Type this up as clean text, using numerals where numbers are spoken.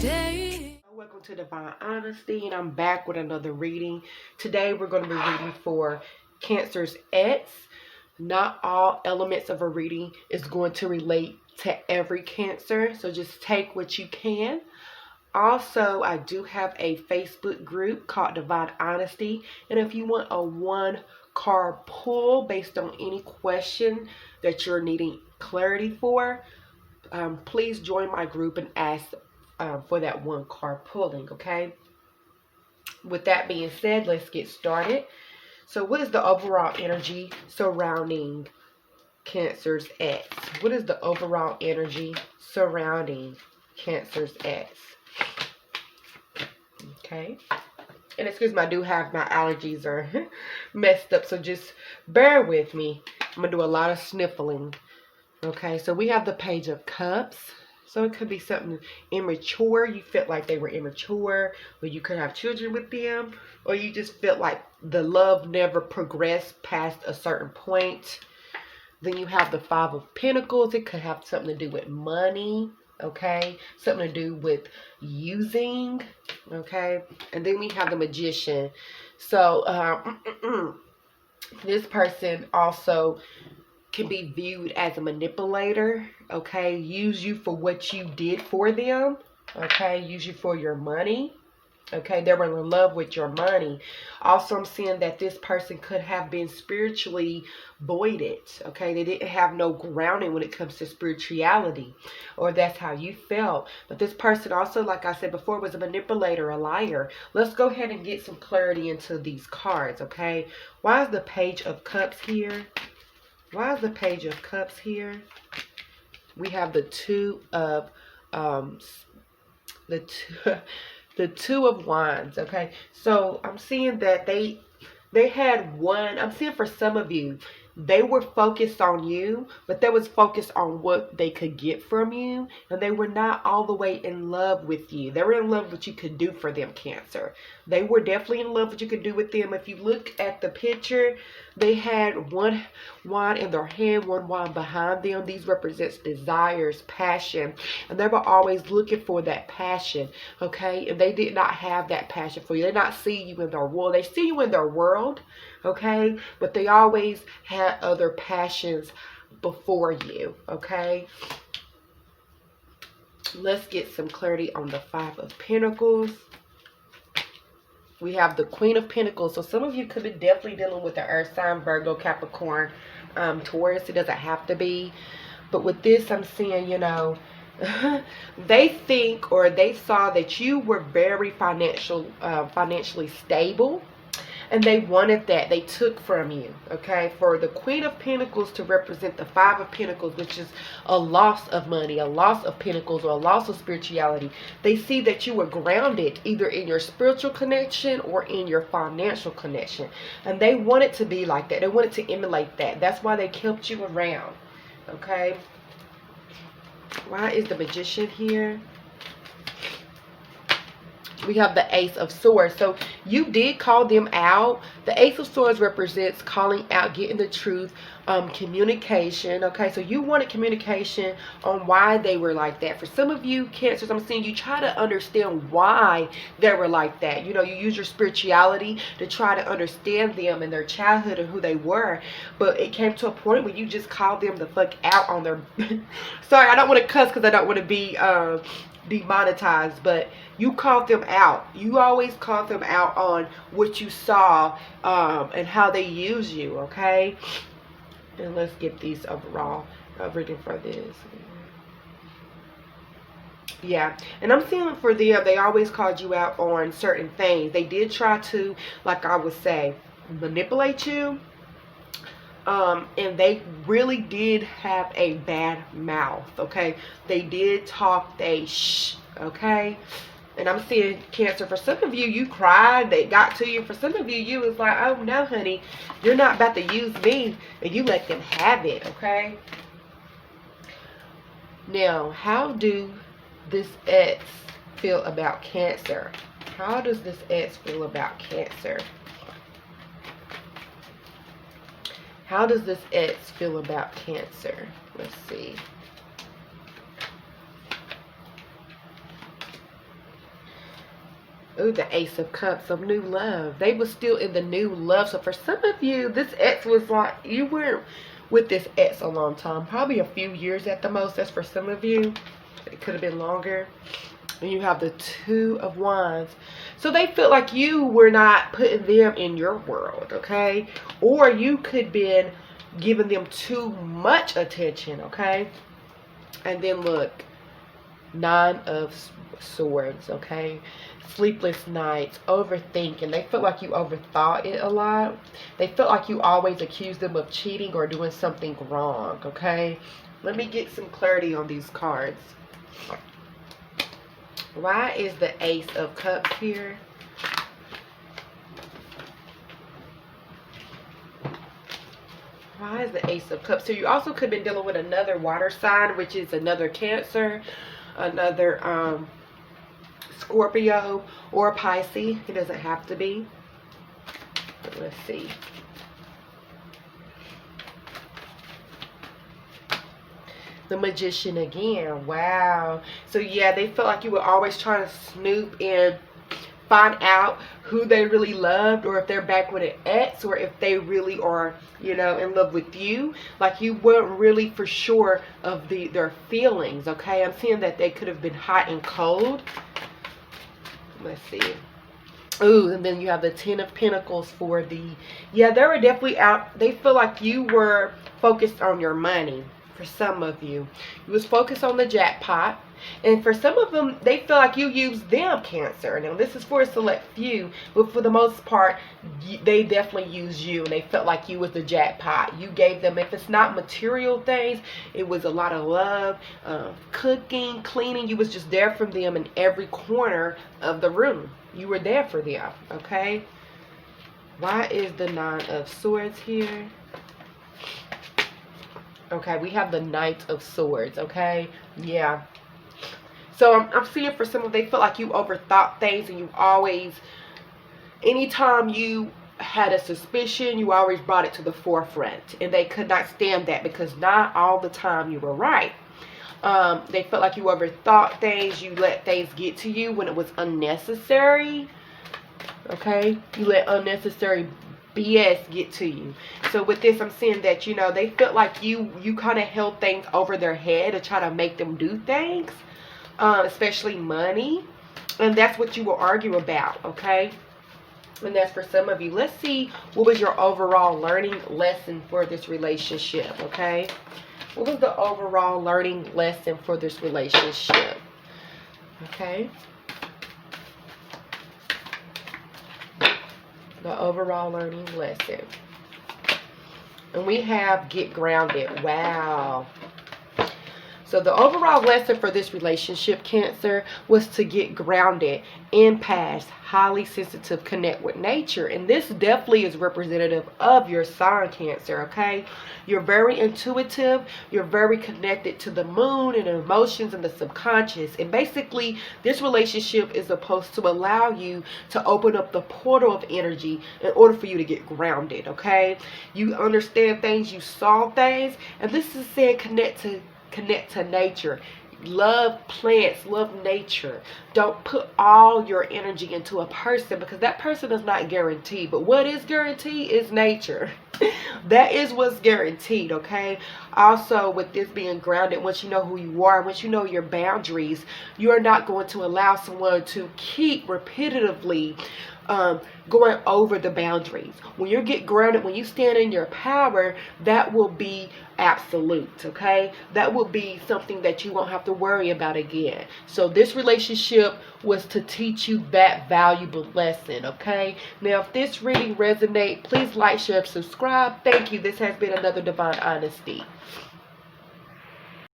Welcome to Divine Honesty, and I'm back with another reading. Today we're going to be reading for Cancer's X. Not all elements of a reading is going to relate to every Cancer, so just take what you can. Also, I do have a Facebook group called Divine Honesty, and if you want a one-card pull based on any question that you're needing clarity for, please join my group and ask for that one card pulling, okay? With that being said, let's get started. So what is the overall energy surrounding Cancer's X? What is the overall energy surrounding Cancer's X? Okay. And excuse me, I do have my allergies are messed up, so just bear with me. I'm going to do a lot of sniffling. Okay, so we have the Page of Cups. So it could be something immature. You felt like they were immature, or you could have children with them, or you just felt like the love never progressed past a certain point. Then you have the Five of Pentacles. It could have something to do with money, okay? Something to do with using, okay? And then we have the Magician. So this person also can be viewed as a manipulator, okay? Use you for what you did for them, okay? Use you for your money, okay? They were in love with your money. Also, I'm seeing that this person could have been spiritually voided, okay? They didn't have no grounding when it comes to spirituality, or that's how you felt. But this person also, like I said before, was a manipulator, a liar. Let's go ahead and get some clarity into these cards, okay? Why is the Page of Cups here? Why is the Page of Cups here? We have the Two of the Two of Wands. Okay, so I'm seeing that they had one. I'm seeing for some of you, they were focused on you, but they was focused on what they could get from you, and they were not all the way in love with you. They were in love with what you could do for them, Cancer. They were definitely in love with what you could do with them. If you look at the picture, they had one wand in their hand, one wand behind them. These represents desires, passion, and they were always looking for that passion, okay? And they did not have that passion for you. They did not see you in their world. They see you in their world, okay? But they always had other passions before you, okay? Let's get some clarity on the Five of Pentacles. We have the Queen of Pentacles. So some of you could be definitely dealing with the Earth sign, Virgo, Capricorn, Taurus. It doesn't have to be. But with this, I'm seeing, you know, they think or they saw that you were very financially stable. And they wanted that. They took from you, okay? For the Queen of Pentacles to represent the Five of Pentacles, which is a loss of money, a loss of pentacles, or a loss of spirituality. They see that you were grounded either in your spiritual connection or in your financial connection. And they wanted to be like that. They wanted to emulate that. That's why they kept you around, okay? Why is the Magician here? We have the Ace of Swords. So you did call them out. The Ace of Swords represents calling out, getting the truth, communication. Okay, so you wanted communication on why they were like that. For some of you Cancers, I'm seeing you try to understand why they were like that. You know, you use your spirituality to try to understand them and their childhood and who they were. But it came to a point where you just called them the fuck out on their... Sorry, I don't want to cuss because I don't want to be... demonetized, but you called them out. You always called them out on what you saw and how they use you, okay? And let's get these overall reading for this. Yeah, and I'm seeing for them, they always called you out on certain things. They did try to, like I would say, manipulate you. And they really did have a bad mouth, okay? They did talk, they shh, okay? And I'm seeing Cancer, for some of you, you cried, they got to you. For some of you, you was like, oh no, honey, you're not about to use me, and you let them have it, okay? Now, how do this X feel about Cancer? How does this X feel about Cancer? How does this X feel about Cancer? Let's see. Ooh, the Ace of Cups of new love. They were still in the new love. So for some of you, this ex was like, you weren't with this ex a long time. Probably a few years at the most. That's for some of you. It could have been longer. And you have the Two of Wands. So they felt like you were not putting them in your world, okay? Or you could been giving them too much attention, okay? And then look, Nine of Swords, okay? Sleepless nights, overthinking. They felt like you overthought it a lot. They felt like you always accused them of cheating or doing something wrong, okay? Let me get some clarity on these cards. Why is the Ace of Cups here? Why is the Ace of Cups here? You also could have been dealing with another water sign, which is another Cancer, another Scorpio, or Pisces. It doesn't have to be. But let's see. The Magician again. Wow. So yeah, they felt like you were always trying to snoop and find out who they really loved, or if they're back with an ex, or if they really are, you know, in love with you. Like you weren't really for sure of their feelings, okay? I'm seeing that they could have been hot and cold. Let's see. Ooh, and then you have the Ten of Pentacles for the, yeah, they were definitely out. They feel like you were focused on your money. For some of you, you was focused on the jackpot, and for some of them, they feel like you used them, Cancer. Now this is for a select few, but for the most part, they definitely use you, and they felt like you was the jackpot. You gave them, if it's not material things, it was a lot of love, cooking, cleaning. You was just there for them in every corner of the room. You were there for them, okay? Why is the Nine of Swords here? Okay, we have the Knight of Swords, okay? Yeah. So I'm seeing for some of they feel like you overthought things, and you always, anytime you had a suspicion, you always brought it to the forefront. And they could not stand that, because not all the time you were right. They felt like you overthought things. You let things get to you when it was unnecessary. Okay? You let unnecessary BS get to you. So with this, I'm seeing that, you know, they felt like you kind of held things over their head to try to make them do things, especially money, and that's what you will argue about, okay? And that's for some of you. Let's see, what was your overall learning lesson for this relationship, okay? What was the overall learning lesson for this relationship, okay? The overall learning lesson. And we have get grounded. Wow. So the overall lesson for this relationship, Cancer, was to get grounded, empath, highly sensitive, connect with nature. And this definitely is representative of your sign, Cancer, okay? You're very intuitive. You're very connected to the moon and emotions and the subconscious. And basically, this relationship is supposed to allow you to open up the portal of energy in order for you to get grounded, okay? You understand things, you saw things, and this is saying connect to nature. Love plants, love nature. Don't put all your energy into a person, because that person is not guaranteed. But what is guaranteed is nature. That is what's guaranteed, okay? Also, with this being grounded, once you know who you are, once you know your boundaries, you are not going to allow someone to keep repetitively going over the boundaries. When you get grounded, when you stand in your power, that will be absolute, okay? That will be something that you won't have to worry about again. So this relationship was to teach you that valuable lesson, okay? Now, if this reading resonates, please like, share, subscribe. Thank you. This has been another Divine Honesty.